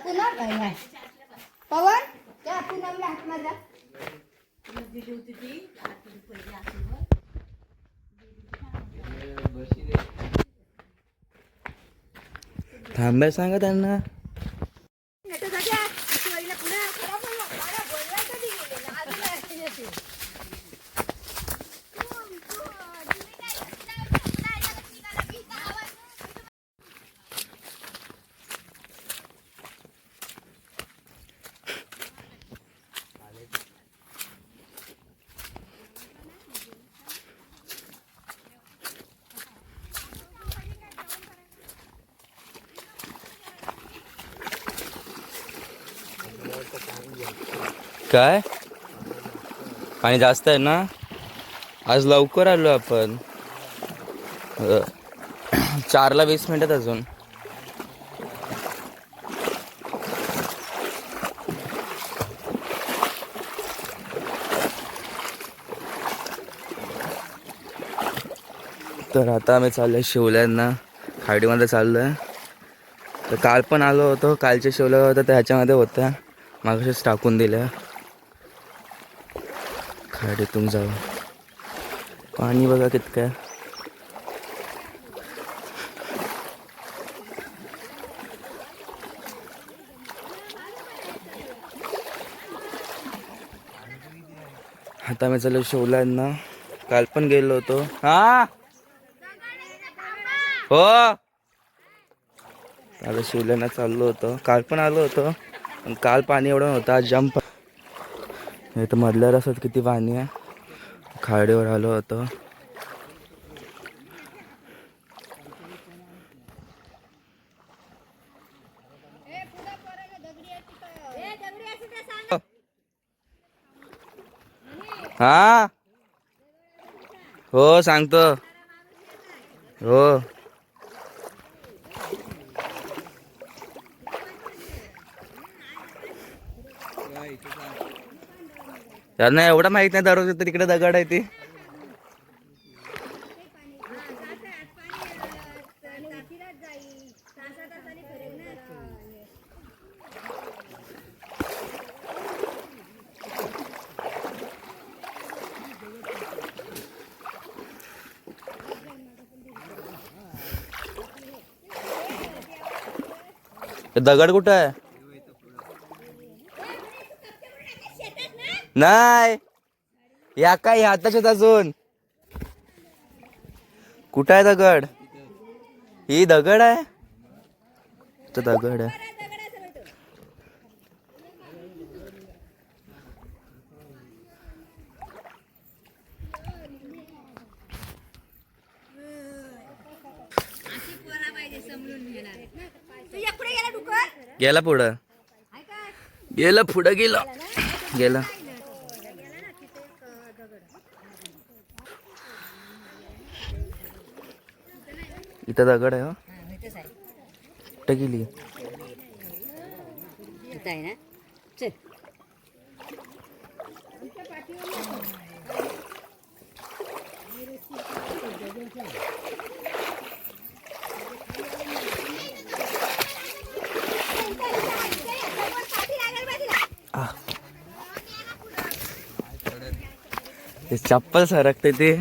पुन्हा काय नाही पवन त्या पुन्हा हात मारला थांबाय सांगा त्यांना. काय पाणी जास्त आहे ना. आज लवकर आलो आपण. 4ला 20 मिनिटात अजून. तर आता आम्ही चाललोय शिवल्यांना. खाडीमध्ये चाललोय. तर काल पण आलो होतो. कालच्या शिवल्या होत्या त्या ह्याच्यामध्ये होत्या. मागाशीच टाकून दिल्या. खाडीतून जाऊ. पाणी बघा कितकं आहे. आता मी चालू शिवल्यांना. काल पण गेलो होतो. हा हो आता शिवल्यांना चाललो होतो. काल पण आलो होतो पण काल पाणी एवढं नव्हतं. आज जंप हे तर मधल्या रस्त्यात किती पाणी आहे. खाडीवर आलो होतो. हा हो सांगतो. हो त्यांना एवढं माहित नाही. दररोज तर तिकडे दगड आहे ती. दगड कुठं आहे. नाही या काय हाताच्यात अजून. कुठं आहे दगड. ही दगड आहे. तो दगड आहे. गेला पुढं. गेला पुढं गेला. गेला इथं दगड आहे. हो कुठं गेली. चप्पल सरकते ते.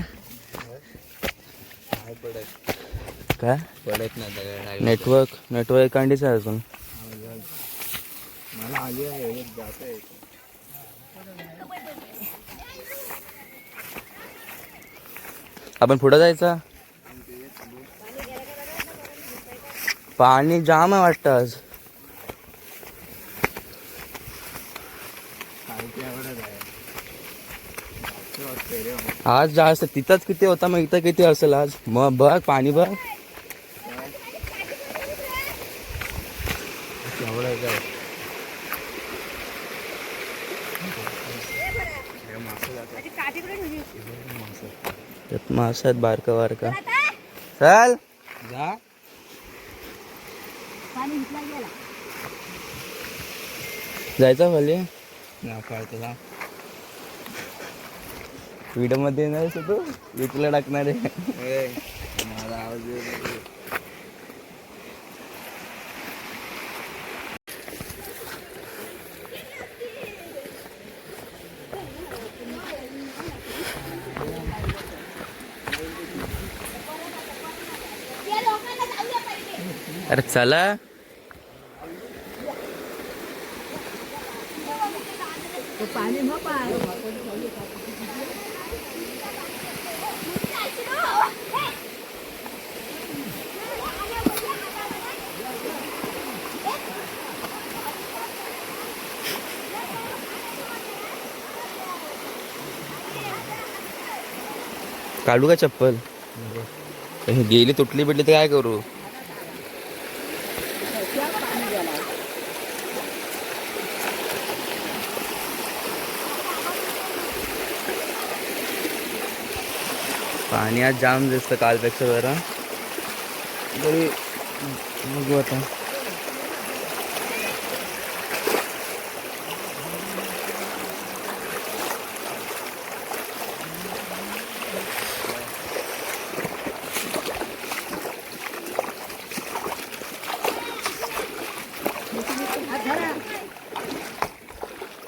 काय पडत नाही. नेटवर्क कांडीच आहे अजून. आपण पुढे जायचं. पाणी जाम आहे वाटतं आज. आज जास्त तिथंच किती होता मग इथं किती असेल आज. मग बघ पाणी बघ. त्यात मासा आहेत बारका बारका. चल जा. जायचं खाली. व्हिडिओ मध्ये येणार आहेस तू. विकला टाकणार आहे. माझा आवाज अरे चला. पाणी काढू का चप्पल? गेली तुटली बिटली तर काय करू? पाणी आज जाम दिसतं कालपेक्षा जरा तरी. बघू आता.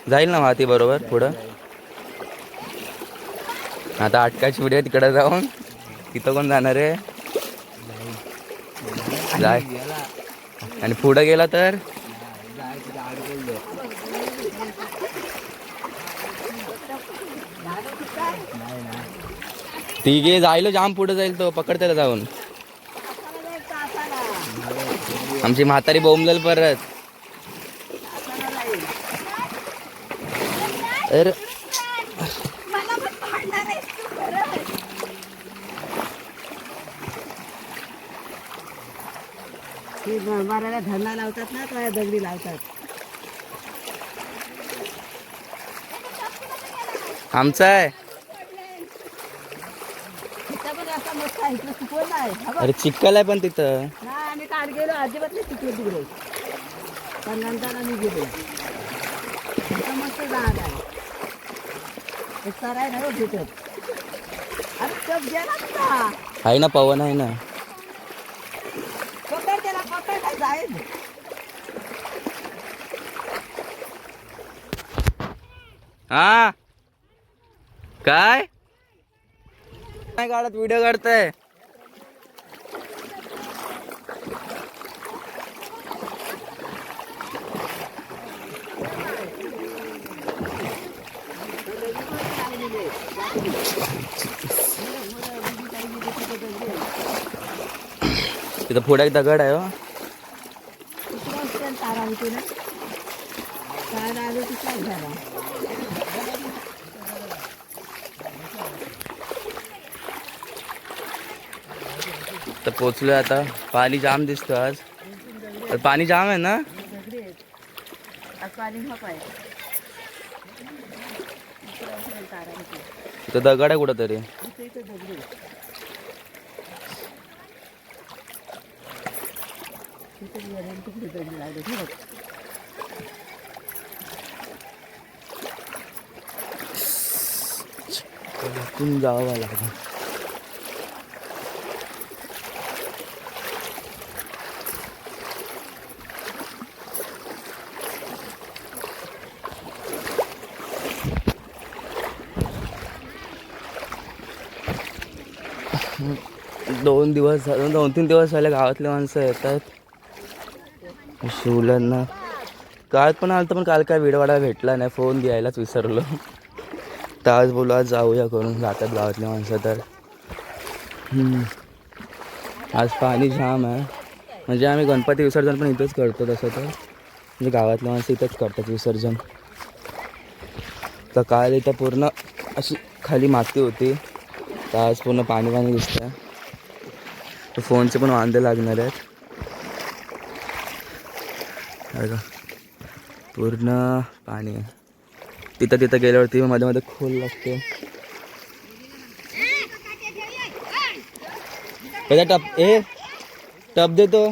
जाईल ना माती बरोबर पुढं. आता अटकाची पुढे तिकडे जाऊन तिथं कोण जाणार आहे? जाय. आणि पुढं गेला तर तिघे जायला जाम पुढे जाईल तो. पकड त्याला जाऊन. आमची म्हातारी बोंबल परत. अरे मारायला धरणा लावतात ना, तो दगडी लावतात. आमचा आहे. अरे चिखल आहे पण तिथं. आम्ही काल गेलो अजिबात नाही तिकडे तिकडे. पण नंतर आम्ही गेलो. मस्त जागा आहे. आहे ना भेटत. अरे चप गेला का? आहे ना, पवन आहे ना. पकड त्याला, पकड काय जाईल. हा काय नाही काढत, व्हिडिओ काढताय. तिथं पुढे एक दगड आहे. हो तारा होती ना, तारा आलो तिथला झाला. तर पोचलोय आता. पाणी जाम दिसतो आज. तर पाणी जाम आहे ना. तर दगड आहे कुठं तरी. इथून जावं लागतं. दोन तीन दिवस झाले गावातले माणसं येतात शिवल्यांना. काल पण आलं पण काल काय व्हिडिओ वाढायला भेटला नाही. फोन घ्यायलाच विसरलो. तर आज बोलू आज जाऊया करून. जातात गावातली माणसं तर. आज पाणी जाम आहे. म्हणजे आम्ही गणपती विसर्जन पण इथंच करतो तसं तर. म्हणजे गावातली माणसं इथंच करतात विसर्जन. तर काल इथं पूर्ण अशी खाली माती होती. तर आज पूर्ण पाणी पाणी दिसतं. तर फोनचे पण वांदे लागणार आहेत. बघा पूर्ण पाणी आहे. तिथं गेल्यावरती मध्ये मध्ये खोल लागते. टप देतो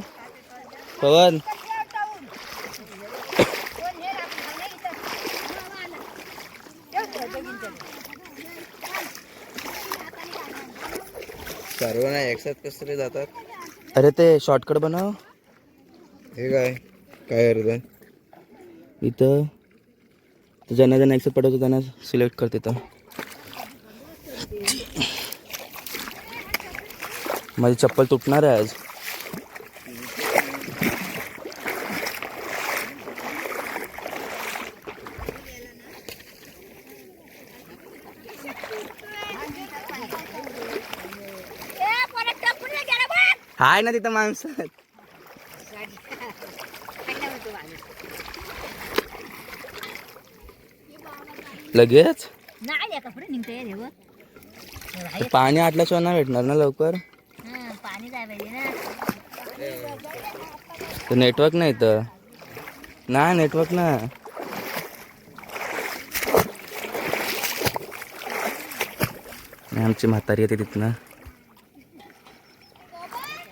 पवन. सर्व नाही एकसाथ कसं रे जातात. अरे ते शॉर्टकट बनव. हे काय अर्ध इथं ज्यांना एक्सेप्ट पडवतो त्यांना सिलेक्ट कर. तिथं माझी चप्पल तुटणार आहे आज. हाय ना तिथं माणसं. लगेच नाही कपडे निघते रे पाणी आटल्याशिवाय नाही भेटणार ना लवकर. पाणी जाय पाहिजे ना. तर नेटवर्क नाही तर नाही नेटवर्क ना. आमची म्हातारी येते तिथनं.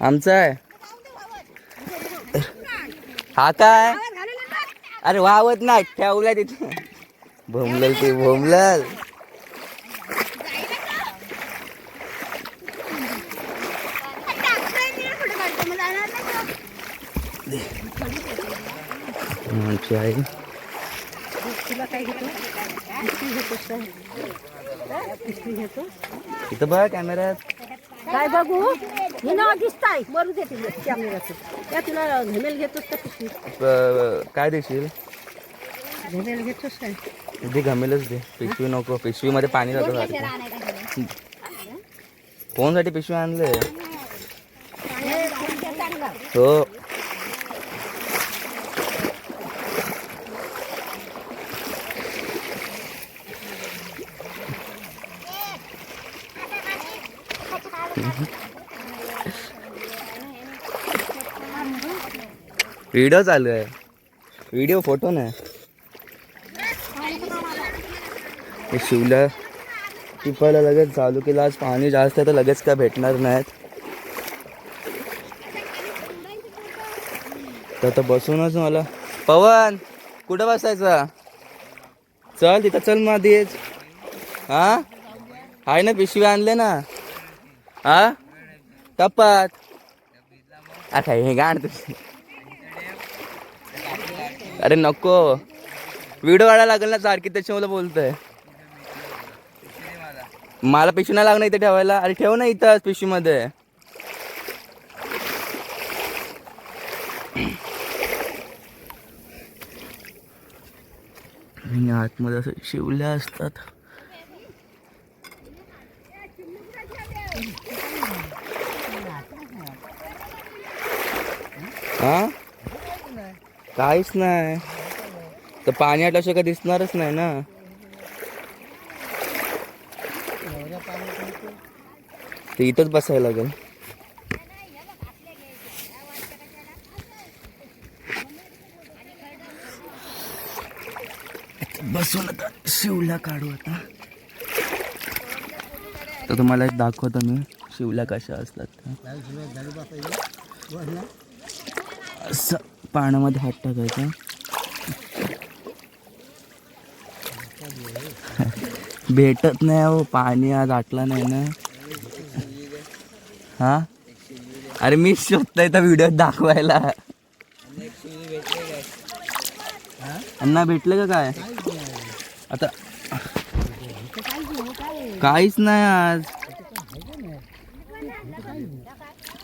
आमचा आहे हा काय. अरे वावत नाही ठेवलाय तिथे. भोमलल ते भोमलल. आमची आई इथं बघ कॅमेऱ्यात. काय बघू हे नाव दिसताय बरू देते कॅमेऱ्याचं. त्या तुला घमेल घेतोस का पिशवी. काय देशील. घमेल घेतोस काय. दे घमेलच दे. पिशवी नको. पिशवीमध्ये पाणी जातं सारखं. फोनसाठी पिशवी आणले. हो व्हिडिओ चालू आहे. व्हिडिओ फोटो नाही. शिवला टिपायला लगेच चालू केलं. आज पाणी जास्त आहे तर लगेच काय भेटणार नाहीत. तर आता बसूनच मला. पवन कुठं बसायचं. चल तिथं चल मध्येच. हा आहे ना पिशवी आणले ना. हा टपात. आता हे गाण तुझी. अरे नको व्हिडिओ काढायला लागेल ना सारखी त्याची मला बोलतोय. मला पिशवी नाही लागणार इथे ठेवायला. अरे ठेव ना इथंच पिशवीमध्ये. आतमध्ये असं शिवल्या असतात. हा काहीच नाही. तर पाणी आटल्याशिवाय काय दिसणारच नाही ना. ते इथंच बसायला लागेल. बसून आता शिवल्या काढू. आता तर तुम्हाला एक दाखवतो मी शिवल्या कशा असतात. असं पाण्यामध्ये हात टाकायचा. भेटत नाही हो पाणी. आज आटला नाही ना. हा अरे मी शोधतोय तर व्हिडिओ दाखवायला. अण्णा भेटलं का काय. आता काहीच नाही आज.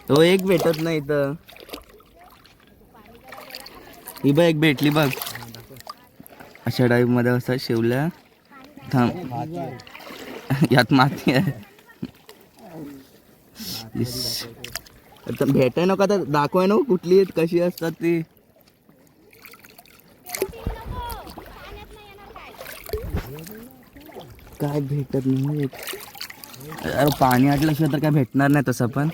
तो एक भेटत नाही तर. ही बघ एक भेटली बघ. अशा टाईप मध्ये असं शिवल्या. थांब यात माती आहे. आता भेटाय नको. आता दाखवाय नको कुठली कशी असतात ती. काय भेटत नाही. अरे पाणी आटल्याशिवाय तर काय भेटणार नाही तसं पण.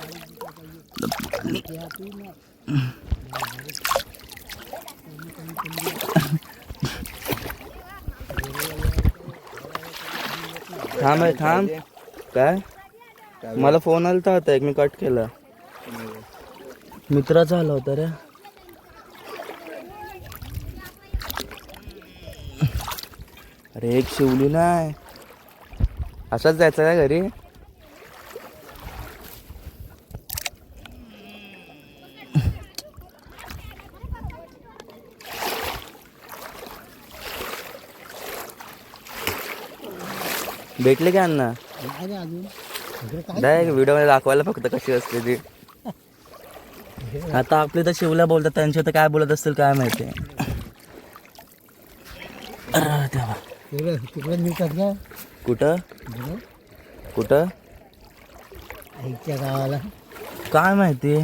थांब आहे थांब. काय मला फोन आलता होता एक मी कट केला. मित्राचा आला होता रे. अरे एक शिवली नाही. असाच जायचं का घरी. भेटले का अण्णा. डायरेक्ट व्हिडिओ मध्ये दाखवायला फक्त कशी असते ती. आता आपले तर शिवल्या बोलतात. त्यांच्या तर काय बोलत असतील काय माहिती. कुठं कुठं आईच्या गावाला काय माहिती.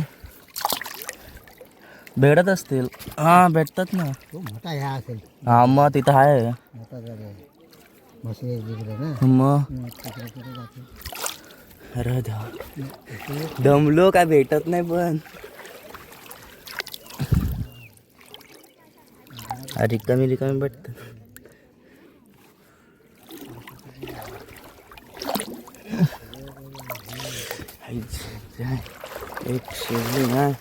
भेटत असतील. हा भेटतात ना. तो मोठा ह्या असेल. हा मग तिथं आहे. मोठा झाला म्हशी तिकडे ना. मग तिकडे तिकडे जाते. अरे देवा. दमलो काय भेटत नाही पण. रिकामी रिकामी भेटत. एक शिवली ना.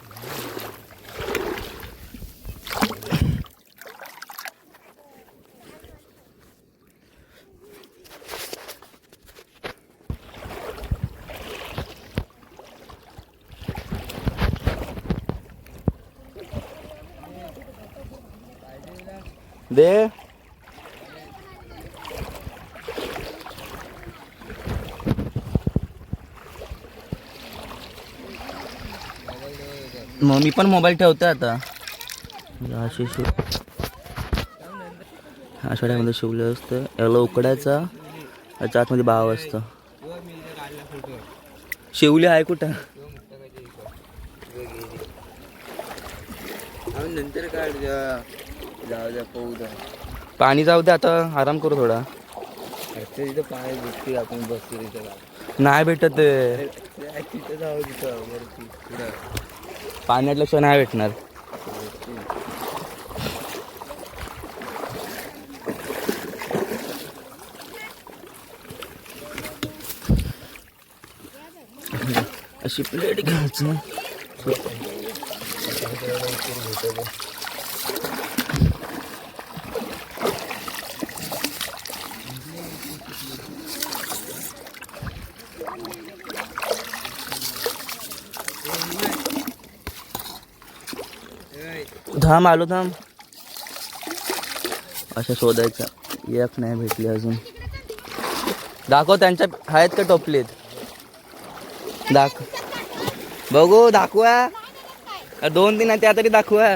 दे मग मी पण मोबाईल ठेवतो आता. अशी आषाढ्यामध्ये शिवलं असतं. याला उकडायचा. याच्या आतमध्ये भाव असतं. शिवली आहे कुठं. नंतर काढ जाऊ द्या पाहू द्या. पाणी जाऊ दे आता. आराम करू थोडा. तिथं पाणी भेटते आपण बसतो तिथं. नाही भेटत ते. तिथं जाऊ तिथं वरती पुढं. पाण्यातल्याशिवाय नाही भेटणार. अशी प्लेट घ्यायची. थांब आलो थांब. अशा शोधायच्या. एक नाही भेटली अजून. दाखव त्यांच्या आहेत का टोपलीत. बघू दाखवा. 2-3 आहे त्या तरी दाखवा.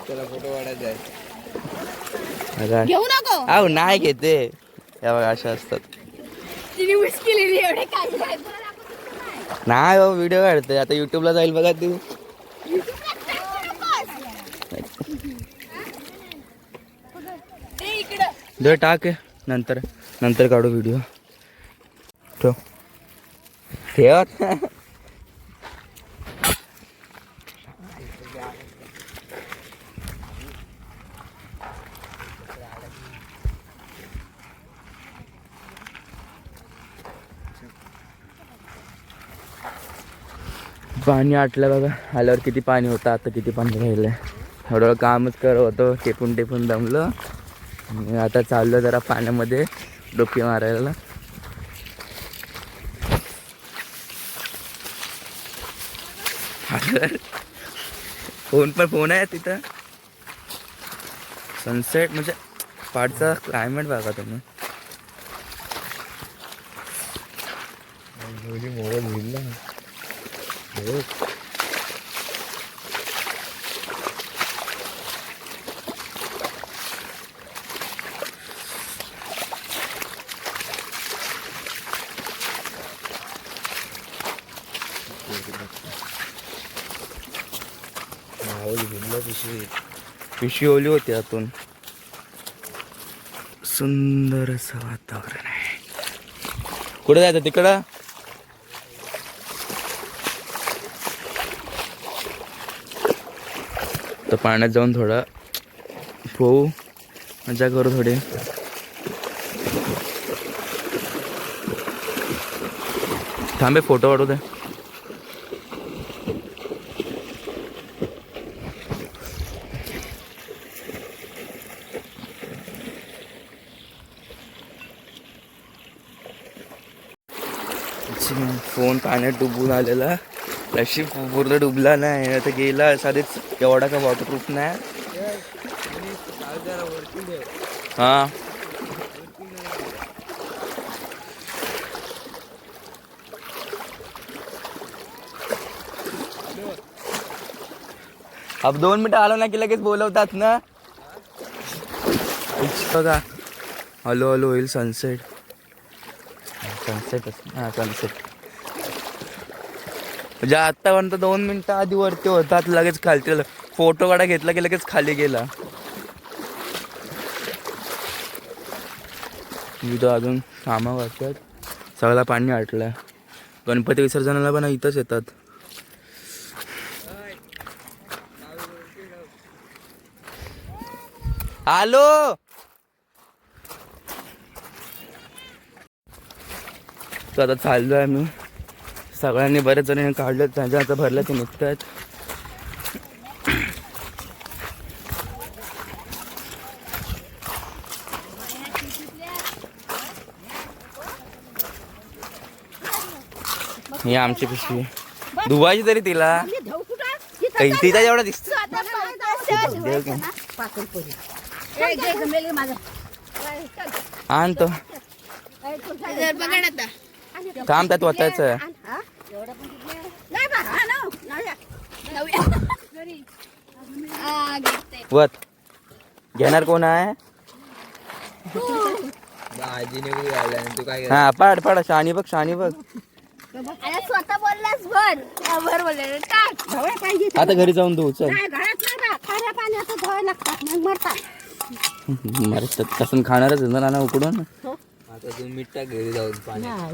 त्याला फोटो काढायचा आहे. घेऊ नको. अहो नाही घेते. या बघा अशा असतात. तिने विश केलेली एवढे काय. नाही हो व्हिडिओ काढते. आता युट्यूबला जाईल बघा ती. दे टाक. नंतर काढू व्हिडिओ. ठेव. पाणी आटलं बघा. आल्यावर किती पाणी होतं. आता किती पाणी राहिलंय. थोडं कामच करत होतो. टेपून दमलं. आता चाललो जरा पाण्यामध्ये डुबकी मारायला. फोन आहे तिथं. सनसेट म्हणजे पाठचा क्लायमेट बघा तुम्ही. मोबाईल घेईल ना. पिशवी ओली होती आतून. सुंदर असं वातावरण आहे. कुठे जायचं तिकडं. तर पाण्यात जाऊन थोडा पोहू. मजा करू थोडी. थांबे फोटो काढू दे. फोन पाण्यात डुबून आलेला. नशीब पूर्ण डुबला नाही. आता गेला साधीच. एवढा का वॉटरप्रूफ नाही. हा अब 2 मिनिटं आलो ना की लगेच बोलवतात ना. बघा हॅलो होईल. सनसेट हा सनसेट. म्हणजे आत्तापर्यंत 2 मिनिटं आधी वरती होतात लगेच खालती फोटो काढा घेतला की लगेच खाली गेला. इथं अजून कामं वाटतात. सगळा पाणी आटलं. गणपती विसर्जनाला पण इथंच येतात. आलो. तर आता चाललो आहे मी. सगळ्यांनी बरेच जणांनी काढलं, त्यांच्या आता भरलं ते निघतात. ही आमची पिशवी धुवायची तरी तिला. तिचा एवढा दिसतो. आणतो थांब त्यात वाचायचं. वत घेणार कोण आहे? आजीने कधी घालला तू काय हा पाड पाड. शानी बघ शानी बघ. स्वतः बोललास भर बोलले टाक पाहिजे. आता घरी जाऊन धुऊ चल. घरात नाही खाऱ्या पाण्याचं धुवायला लागतात मग मरतात. मरतात कसं खाणारच आहे ना उकडून. आता तू मीठ टाक घरी जाऊन पाण्यात.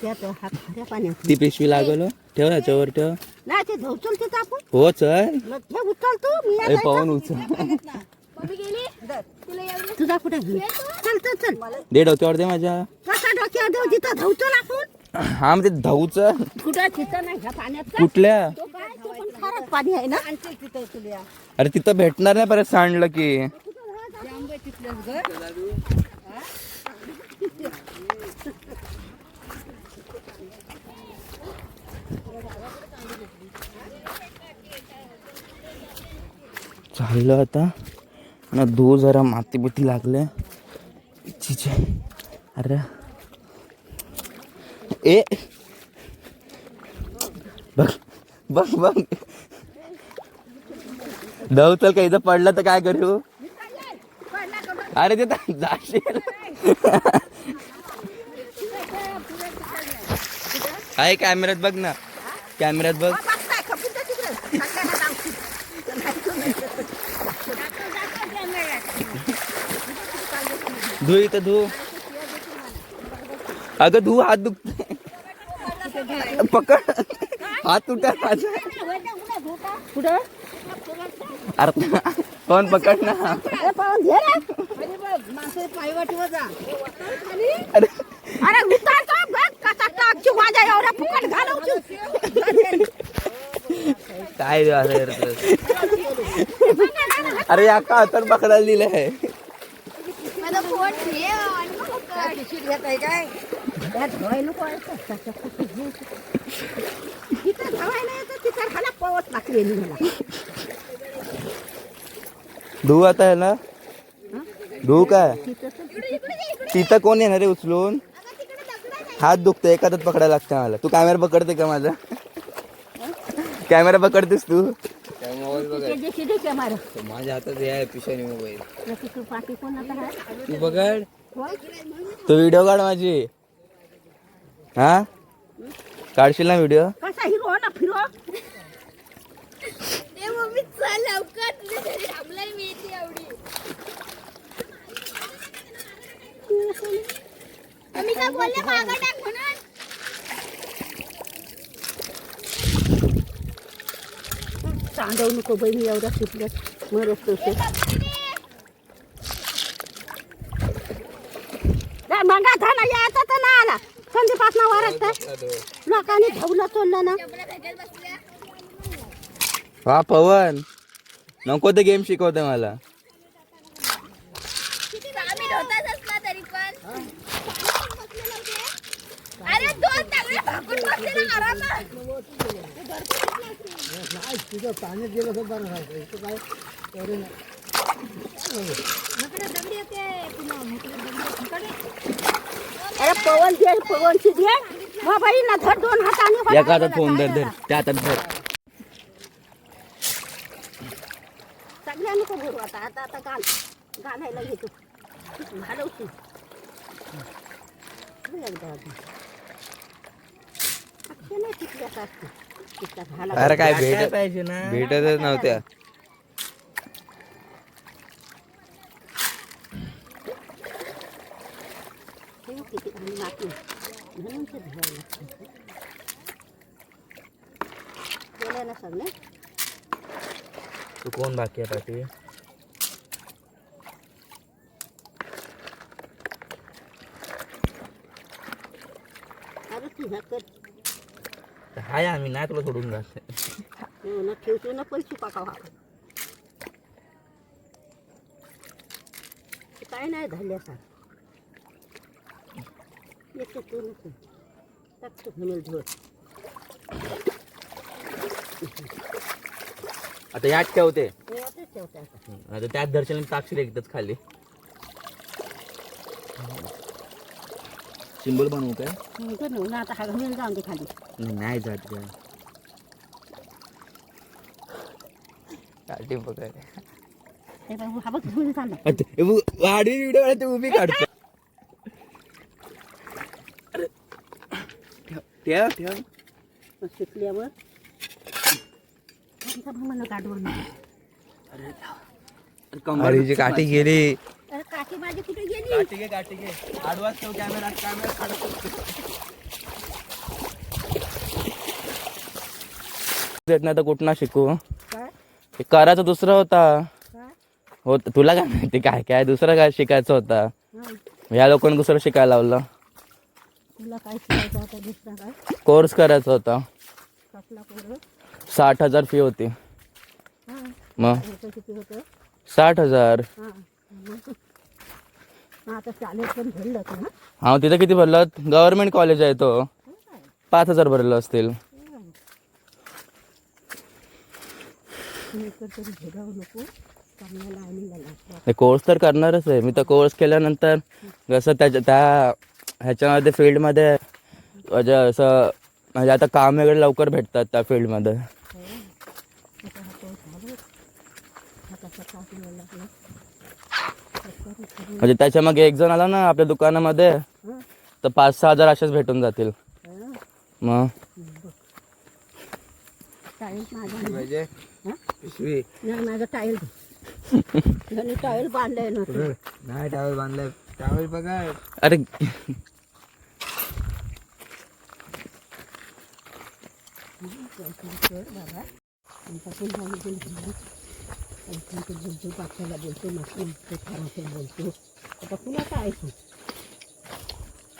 त्यात हात खाऱ्या पाण्यात ती पिशवी लागलो. ठेव याच्यावर ठेव. नाही ते धुवचल तिथं आपण. हो चल. हे उचल तू मी अरे पवन उचल. मम्मी गेली तुला एवढी तुझा कुठे चल चल चल. दे डोक्यावर दे माझ्या. कसा डोक्यावर देऊ तिथं धुवचल आपण. हा मग ते धाऊचं कुठं तिथं नाही ह्या पाण्यात का? कुठल्या. तो काय तो पण खारट पाणी आहे ना. आणतील तिथं तुला. अरे तिथं भेटणार नाही परत सांडलं की. चाललं आता ना धू जरा माती बिती लागले. अरे ए बघ बघ बघ धाव चल का. इथं पडलं तर काय करू. अरे ते जाशील. आहे कॅमेऱ्यात बघ ना. कॅमेऱ्यात बघ. धू इथं धू. अगं धू हात दुखते. पकड हात तुटा माझा. कुठं अरे कोण पकड ना. पाहून घे रे. माणसं पायवाटीवर जा. अरे अरे उतारतो बघ कसा टाकची माझ्या एवढा फुकट घालवची. काय अरे या का तर पकडायला दिलंय. माझा फोन ठेव आणि मग पकड. शीट घेत आहे काय त्यात धुवाय नको आहे का? तिथं धुवायला येतं तिथं खाला पवत टाकली मला. धू आता ह्याला. धू काय तिथं कोण येणार रे उचलून. हात दुखतो एखादच पकडायला लागतं मला. तू कॅमेरा पकडते का माझा. कॅमेरा पकडतेस तू. मोबाईल बघाय माझ्या हातात हे आहे पिशानी मोबाईल. पाठी कोणाचा आहे? तू बघड तू व्हिडिओ काढ माझी. हा काढशील ना व्हिडिओ. कसा हिरो ना फिरो. ए मम्मी चल लवकर तुझ्या घरी थांबलाय मी इथे एवढी. मी काय बोलले मागं टाक म्हणून. सांडवू नको बहिणी एवढा सुटलं मरत तसे. मंगा झाला यायचा तर ना आला संधीपासना वरत लोकांनी धवलं चोललं ना. हा पवन नको ते गेम शिकवते मला. आम्ही होताच असला तरी पण. अरे दोन चांगले भाकून बसले ना आरामात. अरे पवन दे पवनची दे मोबाईल ना धर दोन हाताने. एका हातात फोन धर धर त्या हातात धर. सगळ्यांनी भरू आता आता आता घालायला घेतो घालवतो. अरे काय भेटत पाहिजे ना. भेटतच नव्हत्या. किती आणि माती म्हणून ते धुवायला लागतं. गेलं ना सगळे. तू कोण बाकी आहे पाठी? अरे तुझ्या कर हाय आम्ही नाही तुला सोडून जात. ना ठेवतो ना पैसे पाकावा. काय नाही झाल्यासा येतो तू नको टाकतो म्हणून धुवत. आता यात ठेवते. ठेवते ठेवते आता. आता त्यात दर्शन टाकशील एकदाच खाली. सिंबल बनवू काय? म्हणतो नेऊ ना आता हा घालून जाऊन दे खाली. नाही जात काय. काठी बघाय हे बाबू हा बघ घेऊन चालला. वाढी व्हिडिओ ते उभी काढतो. ठेव ठेव. शिकल्यावर म्हणून काढून. अरे काठी गेली. अरे काठी माझी कुठे गेली? काठी घे काठी घे. आडवाच ठेव कॅमेरा कॅमेरा काढत. नाही तर कुठं शिकू. काय हे करायचं दुसरं होता. काय हो तुला काय माहिती काय काय दुसरं काय शिकायचं होता. हं. या लोकांनी दुसरं शिकायला लावलं. तुला काय शिकायचं होता दुसरा काय? कोर्स करायचा होता. कसला पोरं? 60,000 फी होती. हां मग होतं किती होतं? 60,000. हां मग आता चालेल पण भरलं होतं ना. हा तिथं किती भरलं? गव्हर्नमेंट कॉलेज आहे तो. 5,000 भरलं असतील. तरी भेगावू नको चांगल्याला आणि लागला. ते कोर्स तर करणारच आहे मी. तर कोर्स केल्यानंतर जसं त्या ह्याच्यामध्ये फील्डमध्ये म्हणजे असं म्हणजे आता काम वगैरे लवकर भेटतात त्या फील्डमध्ये. म्हणजे त्याच्या मागे एक जण आला ना आपल्या दुकानामध्ये तर 5-6 हजार असेच भेटून जातील. मग टाईल माझा पाहिजे हं? पिशवी नाही माझं टाईल टाईल बांधलंय ना तू. नाही टावेल बांधलाय. टावेल बघा. अरे कर बाबा आमच्याकडून जाऊन बोलतो बादशाला बोलतो नसतो खराब बोलतो. आता तुला काय ऐकू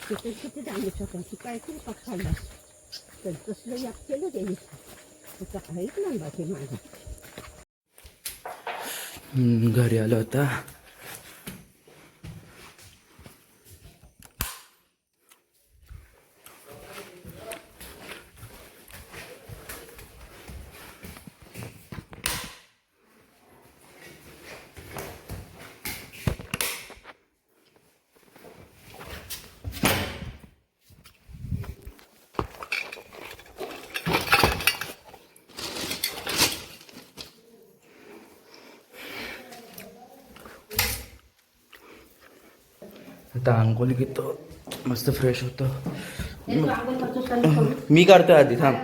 तिथे किती सांगितलं त्यांची काय तरी पक्षाला तर तसलं याद केलं त्यांनी त्याचं ऐक ना बाकी माझं. घरी आलो होता. आता अंघोळ घेतो मस्त फ्रेश होतो. मी करतो आधी थांब.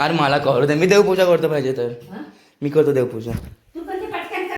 अरे मला करू दे. मी देवपूजा करतो पाहिजे तर. मी करतो देवपूजा.